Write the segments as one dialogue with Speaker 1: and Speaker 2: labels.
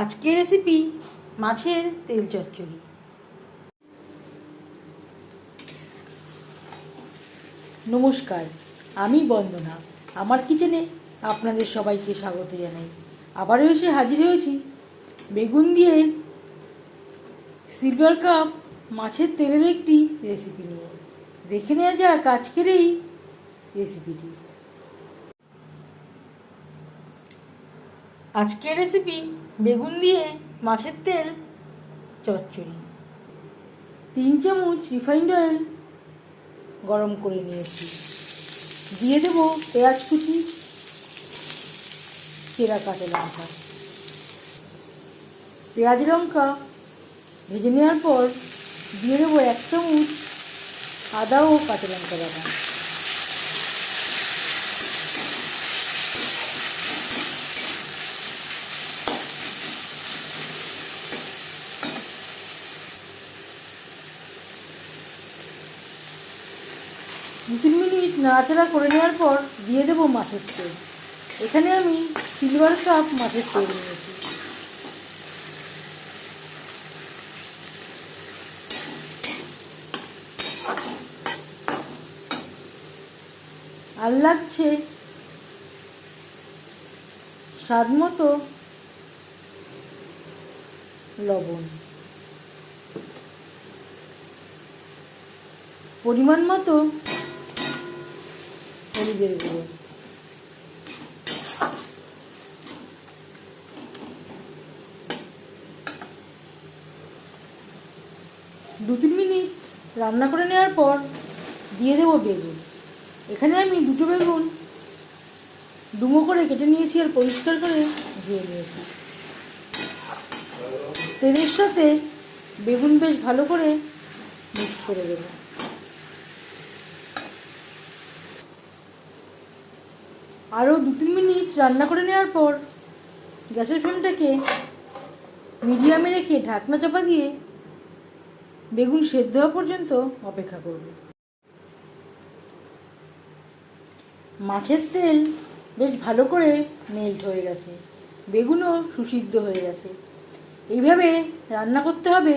Speaker 1: আজকের রেসিপি মাছের তেল চচ্চড়ি। নমস্কার, আমি বন্দনা। আমার কিচেনে আপনাদের সবাইকে স্বাগত জানাই। আবারও এসে হাজির হয়েছি বেগুন দিয়ে সিলভার কাপ মাছের তেলের একটি রেসিপি নিয়ে। দেখে নেওয়া যাক আজকের এই রেসিপিটি। আজকের রেসিপি বেগুন দিয়ে মাছের তেল চচ্চড়ি। 3 চামচ রিফাইন্ড অয়েল গরম করে নিয়েছি। দিয়ে দেব পেঁয়াজ কুচি, চেরা কাঁচা লঙ্কা। পেঁয়াজ লঙ্কা ভেজে নেওয়ার পর দিয়ে দেবো 1 চামচ আদা ও কাঁচা লঙ্কা বাটা। দু 3 মিনিট নাড়াচাড়া করে নেওয়ার পর দিয়ে দেবো মাছের তেল। এখানে আমি সিলভার কাপ মাছের তেল নিয়েছি। আর লাগছে স্বাদ মতো লবণ, পরিমাণ মতো হলুদের গুঁড়ো। দু 3 মিনিট রান্না করে নেওয়ার পর দিয়ে দেবো বেগুন। এখানে আমি 2টো বেগুন ডুমো করে কেটে নিয়েছি আর পরিষ্কার করে ধুয়ে নিয়েছি। তেলের সাথে বেগুন বেশ ভালো করে মিক্স করে দেবো। আরও 2 3 মিনিট রান্না করে নেওয়ার পর গ্যাসের ফ্লেমটাকে মিডিয়ামে রেখে ঢাকনা চাপা দিয়ে বেগুন সেদ্ধ হওয়া পর্যন্ত অপেক্ষা করব। মাছের তেল বেশ ভালো করে মেল্ট হয়ে গেছে, বেগুনও সুসিদ্ধ হয়ে গেছে। এইভাবে রান্না করতে হবে,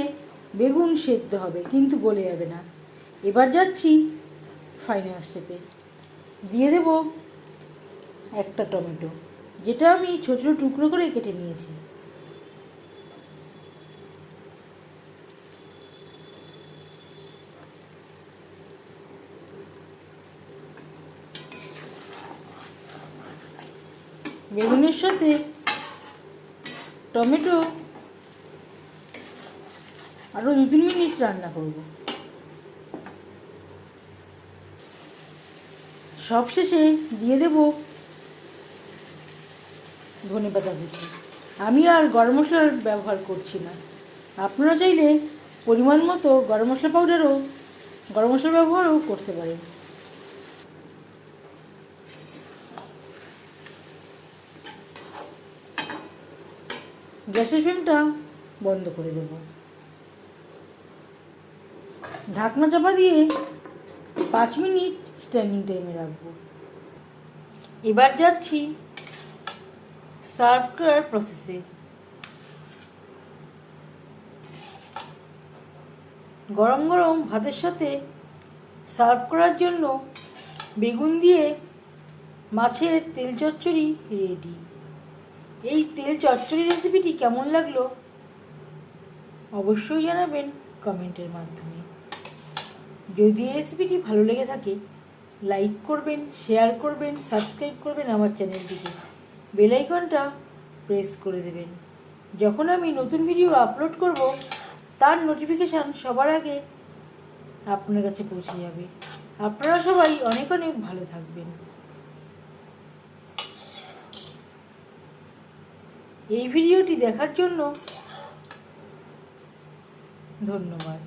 Speaker 1: বেগুন সেদ্ধ হবে কিন্তু গলে যাবে না। এবার যাচ্ছি ফাইনাল স্টেপে। দিয়ে দেব একটা টমেটো, যেটা আমি ছোট ছোট টুকরো করে কেটে নিয়েছি। বেগুনের সাথে টমেটো আরও 2 3 মিনিট রান্না করব। সবশেষে দিয়ে দেব ধনেপাতা কুচি। আমি আর গরম মশলার ব্যবহার করছি না। আপনারা চাইলে পরিমাণ মতো গরম মশলা ব্যবহারও করতে পারেন। গ্যাসের ফ্লেমটা বন্ধ করে দেব। ঢাকনা চাপা দিয়ে 5 মিনিট স্ট্যান্ডিং টাইমে রাখবো। এবার যাচ্ছি সার্ভ করার প্রসেসে। গরম গরম ভাতের সাথে সার্ভ করার জন্য বেগুন দিয়ে মাছের তেল চচ্চড়ি রেডি। এই তেল চচ্চড়ি রেসিপিটি কেমন লাগলো অবশ্যই জানাবেন কমেন্টের মাধ্যমে। যদি এই রেসিপিটি ভালো লেগে থাকে লাইক করবেন, শেয়ার করবেন, সাবস্ক্রাইব করবেন আমার চ্যানেলটিকে, বেল আইকনটা প্রেস করে দেবেন। যখন আমি নতুন ভিডিও আপলোড করব তার নোটিফিকেশান সবার আগে আপনার কাছে পৌঁছে যাবে। আপনারা সবাই অনেক অনেক ভালো থাকবেন। এই ভিডিওটি দেখার জন্য ধন্যবাদ।